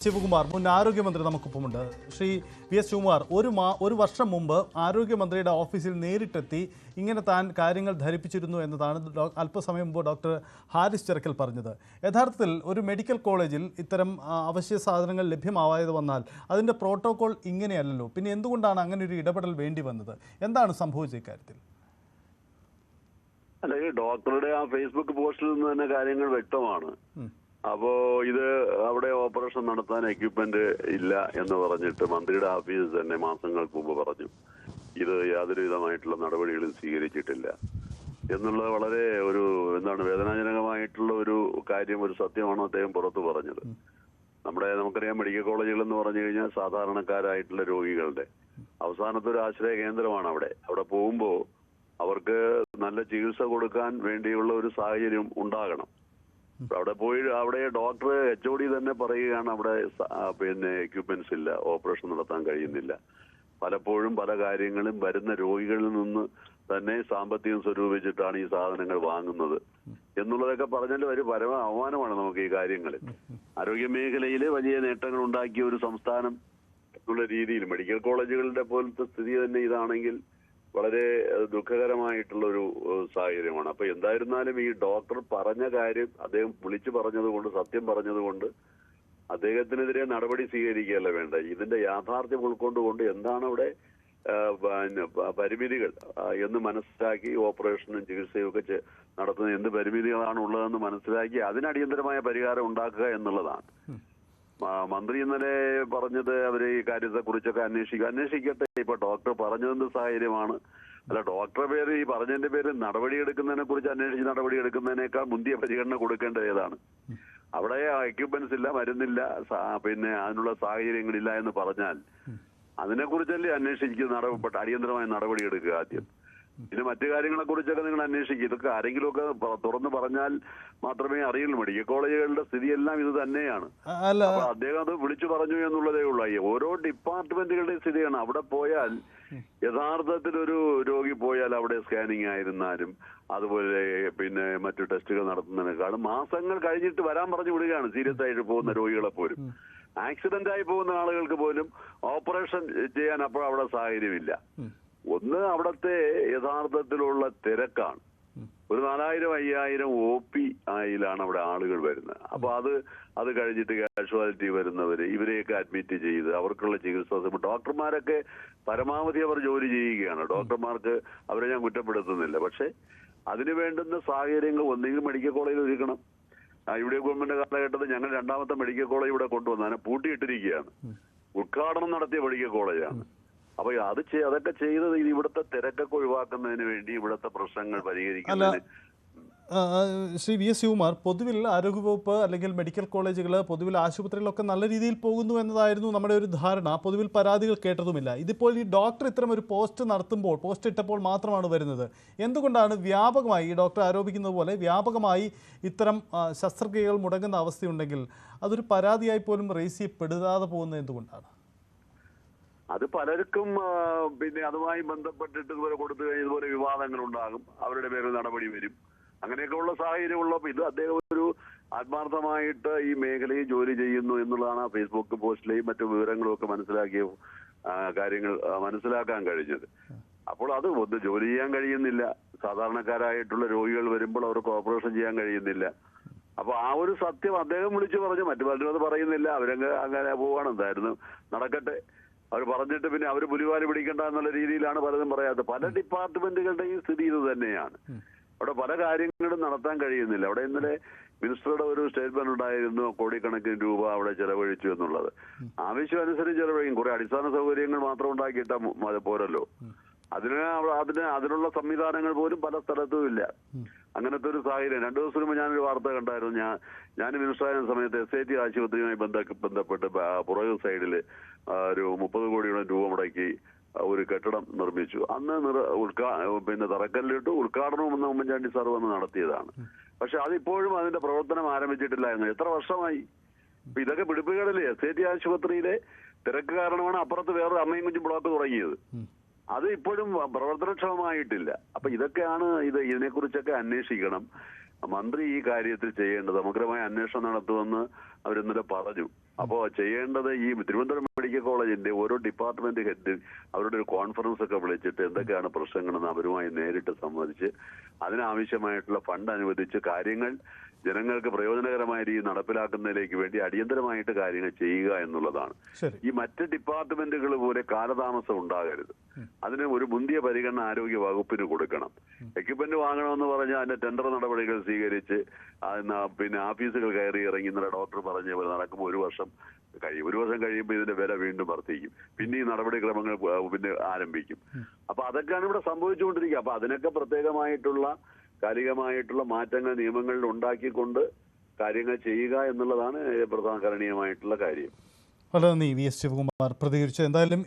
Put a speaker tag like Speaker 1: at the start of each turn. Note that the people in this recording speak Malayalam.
Speaker 1: ശിവകുമാർ മുൻ ആരോഗ്യമന്ത്രി നമുക്കൊപ്പമുണ്ട്. ശ്രീ വി എസ് ശിവകുമാർ, ഒരു വർഷം മുമ്പ് ആരോഗ്യമന്ത്രിയുടെ ഓഫീസിൽ നേരിട്ടെത്തി ഇങ്ങനെ താൻ കാര്യങ്ങൾ ധരിപ്പിച്ചിരുന്നു എന്നതാണ് അല്പസമയം മുമ്പ് ഡോക്ടർ ഹാരിസ് ചിറക്കൽ പറഞ്ഞത്. യഥാർത്ഥത്തിൽ ഒരു മെഡിക്കൽ കോളേജിൽ ഇത്തരം അവശ്യ സാധനങ്ങൾ ലഭ്യമാവാതെ വന്നാൽ അതിൻ്റെ പ്രോട്ടോകോൾ ഇങ്ങനെയല്ലല്ലോ. പിന്നെ എന്തുകൊണ്ടാണ് അങ്ങനെ ഒരു ഇടപെടൽ വേണ്ടി വന്നത്? എന്താണ് സംഭവിച്ച ഇക്കാര്യത്തിൽ?
Speaker 2: അല്ല, ഈ ഡോക്ടറുടെ ആ ഫേസ്ബുക്ക് പോസ്റ്റിൽ നിന്ന് തന്നെ കാര്യങ്ങൾ വ്യക്തമാണ്. അപ്പോ ഇത് അവിടെ ഓപ്പറേഷൻ നടത്താൻ എക്യുപ്മെന്റ് ഇല്ല എന്ന് പറഞ്ഞിട്ട് മന്ത്രിയുടെ ഓഫീസ് തന്നെ മാസങ്ങൾക്ക് മുമ്പ് പറഞ്ഞു ഇത് യാതൊരു വിധമായിട്ടുള്ള നടപടികളും സ്വീകരിച്ചിട്ടില്ല എന്നുള്ളത് വളരെ വേദനാജനകമായിട്ടുള്ള ഒരു കാര്യം, ഒരു സത്യമാണ് അദ്ദേഹം പുറത്തു പറഞ്ഞത്. നമുക്കറിയാം, മെഡിക്കൽ കോളേജുകൾ എന്ന് പറഞ്ഞു കഴിഞ്ഞാൽ സാധാരണക്കാരായിട്ടുള്ള രോഗികളുടെ അവസാനത്തെ ഒരു ആശ്രയ കേന്ദ്രമാണ്. അവിടെ പോകുമ്പോൾ അവർക്ക് നല്ല ചികിത്സ കൊടുക്കാൻ വേണ്ടിയുള്ള ഒരു സാഹചര്യം ഉണ്ടാകണം. അവിടെ ഡോക്ടർ HOD തന്നെ പറയുകയാണ് അവിടെ എക്യുപ്മെന്റ്സ് ഇല്ല, ഓപ്പറേഷൻ നടത്താൻ കഴിയുന്നില്ല. പലപ്പോഴും പല കാര്യങ്ങളും വരുന്ന രോഗികളിൽ നിന്ന് തന്നെ സാമ്പത്തികം സ്വരൂപിച്ചിട്ടാണ് ഈ സാധനങ്ങൾ വാങ്ങുന്നത് എന്നുള്ളതൊക്കെ പറഞ്ഞാൽ ഒരു പരമ അവമാനമാണ് നമുക്ക് ഈ കാര്യങ്ങളിൽ. ആരോഗ്യ മേഖലയിൽ വലിയ നേട്ടങ്ങൾ ഉണ്ടാക്കിയ ഒരു സംസ്ഥാനം എന്നുള്ള രീതിയിൽ മെഡിക്കൽ കോളേജുകളുടെ പോലത്തെ സ്ഥിതി തന്നെ ഇതാണെങ്കിൽ വളരെ ദുഃഖകരമായിട്ടുള്ള ഒരു സാഹചര്യമാണ്. അപ്പൊ എന്തായിരുന്നാലും ഈ ഡോക്ടർ പറഞ്ഞ കാര്യം അദ്ദേഹം വിളിച്ചു പറഞ്ഞതുകൊണ്ട്, സത്യം പറഞ്ഞതുകൊണ്ട് അദ്ദേഹത്തിനെതിരെ നടപടി സ്വീകരിക്കുകയല്ല വേണ്ട. ഇതിന്റെ യാഥാർത്ഥ്യം ഉൾക്കൊണ്ടുകൊണ്ട് എന്താണ് അവിടെ പരിമിതികൾ എന്ന് മനസ്സിലാക്കി ഓപ്പറേഷനും ചികിത്സയും ഒക്കെ നടത്തുന്ന എന്ത് പരിമിതികളാണ് ഉള്ളതെന്ന് മനസ്സിലാക്കി അതിന് അടിയന്തരമായ പരിഹാരം ഉണ്ടാക്കുക എന്നുള്ളതാണ്. മന്ത്രി ഇന്നലെ പറഞ്ഞത് അവര് ഈ കാര്യത്തെ കുറിച്ചൊക്കെ അന്വേഷിക്കട്ടെ. ഇപ്പൊ ഡോക്ടർ പറഞ്ഞതിന്റെ സാഹചര്യമാണ്. അല്ല, ഡോക്ടറുടെ പേര് ഈ പറഞ്ഞതിന്റെ പേര് നടപടിയെടുക്കുന്നതിനെ കുറിച്ച് അന്വേഷിച്ച് നടപടിയെടുക്കുന്നതിനേക്കാൾ മുന്തിയ പരിഗണന കൊടുക്കേണ്ടത് ഏതാണ്? അവിടെ എക്യുപ്മെന്റ്സ് ഇല്ല, മരുന്നില്ല, അതിനുള്ള സാഹചര്യങ്ങളില്ല എന്ന് പറഞ്ഞാൽ അതിനെക്കുറിച്ചല്ലേ അന്വേഷിക്കുന്ന അടിയന്തരമായ നടപടിയെടുക്കുക ആദ്യം. പിന്നെ മറ്റു കാര്യങ്ങളെ കുറിച്ചൊക്കെ നിങ്ങൾ അന്വേഷിക്കുക. ഇതൊക്കെ ആരെങ്കിലുമൊക്കെ തുറന്നു പറഞ്ഞാൽ മാത്രമേ അറിയുള്ളൂ. മെഡിക്കൽ കോളേജുകളുടെ സ്ഥിതിയെല്ലാം ഇത് തന്നെയാണ്. അപ്പൊ അദ്ദേഹം അത് വിളിച്ചു പറഞ്ഞു എന്നുള്ളതേ ഉള്ളൂ. ഓരോ ഡിപ്പാർട്ട്മെന്റുകളുടെയും സ്ഥിതിയാണ്. അവിടെ പോയാൽ യഥാർത്ഥത്തിൽ ഒരു രോഗി പോയാൽ അവിടെ സ്കാനിങ് ആയിരുന്നാലും അതുപോലെ മറ്റു ടെസ്റ്റുകൾ നടത്തുന്നതിനേക്കാളും മാസങ്ങൾ കഴിഞ്ഞിട്ട് വരാൻ പറഞ്ഞു വിടുകയാണ് സീരിയസ് ആയിട്ട് പോകുന്ന രോഗികളെ പോലും. ആക്സിഡന്റ് ആയി പോകുന്ന ആളുകൾക്ക് പോലും ഓപ്പറേഷൻ ചെയ്യാൻ അപ്പോൾ അവിടെ സാഹചര്യമില്ല. ഒന്ന്, അവിടത്തെ യഥാർത്ഥത്തിലുള്ള തിരക്കാണ്. ഒരു 4000-5000 OP ആയിലാണ് അവിടെ ആളുകൾ വരുന്നത്. അപ്പൊ അത് കഴിഞ്ഞിട്ട് കാഷ്വാലിറ്റി വരുന്നവര് ഇവരെയൊക്കെ അഡ്മിറ്റ് ചെയ്ത് അവർക്കുള്ള ചികിത്സ, ഡോക്ടർമാരൊക്കെ പരമാവധി അവർ ജോലി ചെയ്യുകയാണ്. ഡോക്ടർമാർക്ക് അവരെ ഞാൻ കുറ്റപ്പെടുത്തുന്നില്ല. പക്ഷെ അതിന് വേണ്ടുന്ന സാഹചര്യങ്ങൾ ഒന്നെങ്കിൽ മെഡിക്കൽ കോളേജിൽ ഒരുക്കണം. ഇവിടെ ഗവൺമെന്റ് കാലഘട്ടത്തിൽ ഞങ്ങൾ 2ാമത്തെ മെഡിക്കൽ കോളേജ് ഇവിടെ കൊണ്ടുവന്ന് അതിനെ പൂട്ടിയിട്ടിരിക്കുകയാണ്. ഉദ്ഘാടനം നടത്തിയ മെഡിക്കൽ കോളേജാണ്. അപ്പൊ അതൊക്കെ ചെയ്തത് ഇവിടുത്തെ തിരക്കൊക്കെ ഒഴിവാക്കുന്നതിന് വേണ്ടി, ഇവിടുത്തെ പ്രശ്നങ്ങൾ പരിഹരിക്കുന്നതിന്.
Speaker 1: ശ്രീ വി എസ് ശിവകുമാർ, പൊതുവിൽ ആരോഗ്യവകുപ്പ് അല്ലെങ്കിൽ മെഡിക്കൽ കോളേജുകൾ, പൊതുവിൽ ആശുപത്രികളൊക്കെ നല്ല രീതിയിൽ പോകുന്നു എന്നതായിരുന്നു നമ്മുടെ ഒരു ധാരണ. പൊതുവിൽ പരാതികൾ കേട്ടതുമില്ല. ഇതിപ്പോൾ ഈ ഡോക്ടർ ഇത്തരം ഒരു പോസ്റ്റ് ഇട്ടപ്പോൾ മാത്രമാണ് വരുന്നത്. എന്തുകൊണ്ടാണ് വ്യാപകമായി ഈ ഡോക്ടർ ആരോപിക്കുന്നത് പോലെ വ്യാപകമായി ഇത്തരം ശസ്ത്രക്രിയകൾ മുടങ്ങുന്ന അവസ്ഥയുണ്ടെങ്കിൽ അതൊരു പരാതിയായി പോലും റേസ് ചെയ്യപ്പെടാതെ പോകുന്നത് എന്തുകൊണ്ടാണ്?
Speaker 2: അത് പലർക്കും അതുമായി ബന്ധപ്പെട്ടിട്ട് ഇതുപോലെ കൊടുത്തു കഴിഞ്ഞ ഇതുപോലെ വിവാദങ്ങൾ ഉണ്ടാകും, അവരുടെ പേരിൽ നടപടി വരും. അങ്ങനെയൊക്കെ ഉള്ള സാഹചര്യമുള്ളപ്പോൾ ഇത് അദ്ദേഹം ഒരു ആത്മാർത്ഥമായിട്ട് ഈ മേഖലയിൽ ജോലി ചെയ്യുന്നു എന്നുള്ളതാണ് ഫേസ്ബുക്ക് പോസ്റ്റിലെയും മറ്റു വിവരങ്ങളും ഒക്കെ മനസ്സിലാക്കിയ കാര്യങ്ങൾ മനസ്സിലാക്കാൻ കഴിഞ്ഞത്. അപ്പോൾ അത് ഒന്ന് ജോലി ചെയ്യാൻ കഴിയുന്നില്ല. സാധാരണക്കാരായിട്ടുള്ള രോഗികൾ വരുമ്പോൾ അവർക്ക് ഓപ്പറേഷൻ ചെയ്യാൻ കഴിയുന്നില്ല. അപ്പൊ ആ ഒരു സത്യം അദ്ദേഹം വിളിച്ചു പറഞ്ഞു. മറ്റു പലരും അത് പറയുന്നില്ല. അവരങ്ങ് അങ്ങനെ പോവാണ്. എന്തായിരുന്നു നടക്കട്ടെ. അവർ പറഞ്ഞിട്ട് പിന്നെ അവർ പുലിവാലി പിടിക്കണ്ട എന്നുള്ള രീതിയിലാണ് പലതും പറയാത്തത്. പല ഡിപ്പാർട്ട്മെന്റുകളുടെയും സ്ഥിതി ഇത് തന്നെയാണ്. അവിടെ പല കാര്യങ്ങളും നടത്താൻ കഴിയുന്നില്ല. അവിടെ ഇന്നലെ മിനിസ്റ്ററുടെ ഒരു സ്റ്റേറ്റ്മെന്റ് ഉണ്ടായിരുന്നു, കോടിക്കണക്കിന് രൂപ അവിടെ ചെലവഴിച്ചു എന്നുള്ളത്. ആവശ്യം അനുസരിച്ച് ചെലവഴിക്കും. കുറെ അടിസ്ഥാന സൗകര്യങ്ങൾ മാത്രം ഉണ്ടാക്കിയിട്ടാൽ പോരല്ലോ. അതിനുള്ള സംവിധാനങ്ങൾ പോലും പല സ്ഥലത്തും ഇല്ല. അങ്ങനത്തെ ഒരു സാഹചര്യം. 2 ദിവസം മുമ്പ് ഞാനൊരു വാർത്ത കണ്ടായിരുന്നു. ഞാൻ മിനിസ്റ്ററായ സമയത്ത് SIT ആശുപത്രിയുമായി ബന്ധപ്പെട്ട് പുറകു സൈഡില് ഒരു 30 കോടിയോളം രൂപ മുടക്കി ഒരു കെട്ടിടം നിർമ്മിച്ചു. അന്ന് തറക്കല്ലിട്ടു. ഉദ്ഘാടനവും ഉമ്മൻചാണ്ടി സാർ വന്ന് നടത്തിയതാണ്. പക്ഷെ അതിപ്പോഴും അതിന്റെ പ്രവർത്തനം ആരംഭിച്ചിട്ടില്ലായിരുന്നു. എത്ര വർഷമായി? ഇതൊക്കെ പിടിപ്പുകളിലെ SIT ആശുപത്രിയിലെ തിരക്ക് കാരണമാണ് അപ്പുറത്ത് വേറൊരു അമ്മയും കുഞ്ഞും ബ്ലോക്ക് തുടങ്ങിയത്. അത് ഇപ്പോഴും പ്രവർത്തനക്ഷമമായിട്ടില്ല. അപ്പൊ ഇതൊക്കെയാണ് ഇതിനെക്കുറിച്ചൊക്കെ അന്വേഷിക്കണം. മന്ത്രി ഈ കാര്യത്തിൽ ചെയ്യേണ്ടത് സമഗ്രമായ അന്വേഷണം നടത്തുമെന്ന് അവരിന്നലെ പറഞ്ഞു. അപ്പോൾ ചെയ്യേണ്ടത് ഈ തിരുവനന്തപുരം മെഡിക്കൽ കോളേജിന്റെ ഓരോ ഡിപ്പാർട്ട്മെന്റ് ഹെഡ് അവരുടെ ഒരു കോൺഫറൻസ് ഒക്കെ വിളിച്ചിട്ട് എന്തൊക്കെയാണ് പ്രശ്നങ്ങളെന്ന് അവരുമായി നേരിട്ട് സംവദിച്ച് അതിനാവശ്യമായിട്ടുള്ള ഫണ്ട് അനുവദിച്ച് കാര്യങ്ങൾ ജനങ്ങൾക്ക് പ്രയോജനകരമായ രീതിയിൽ നടപ്പിലാക്കുന്നതിലേക്ക് വേണ്ടി അടിയന്തരമായിട്ട് കാര്യങ്ങൾ ചെയ്യുക എന്നുള്ളതാണ്. ഈ മറ്റ് ഡിപ്പാർട്ട്മെന്റുകൾ പോലെ കാലതാമസം ഉണ്ടാകരുത്. അതിന് ഒരു മുന്തിയ പരിഗണന ആരോഗ്യ വകുപ്പിന് കൊടുക്കണം. എക്യുപ്മെന്റ് വാങ്ങണമെന്ന് പറഞ്ഞാൽ അതിന്റെ ടെൻഡർ നടപടികൾ സ്വീകരിച്ച് പിന്നെ ഓഫീസുകൾ കയറി ഇറങ്ങി ഇന്നലെ ഡോക്ടർ പറഞ്ഞ പോലെ നടക്കുമ്പോൾ ഒരു വർഷം കഴിയുമ്പോൾ ഇതിന്റെ വില വീണ്ടും വർദ്ധിക്കും. പിന്നെ ഈ നടപടിക്രമങ്ങൾ പിന്നെ ആരംഭിക്കും. അപ്പൊ അതൊക്കെയാണ് ഇവിടെ സംഭവിച്ചുകൊണ്ടിരിക്കുക. അപ്പൊ അതിനൊക്കെ പ്രത്യേകമായിട്ടുള്ള കാലികമായിട്ടുള്ള മാറ്റങ്ങൾ നിയമങ്ങളിൽ ഉണ്ടാക്കിക്കൊണ്ട് കാര്യങ്ങൾ ചെയ്യുക എന്നുള്ളതാണ് പ്രധാന കരണീയമായിട്ടുള്ള കാര്യം.
Speaker 1: വളരെ നന്ദി വി എസ് ശിവകുമാർ പ്രതികരിച്ചു. എന്തായാലും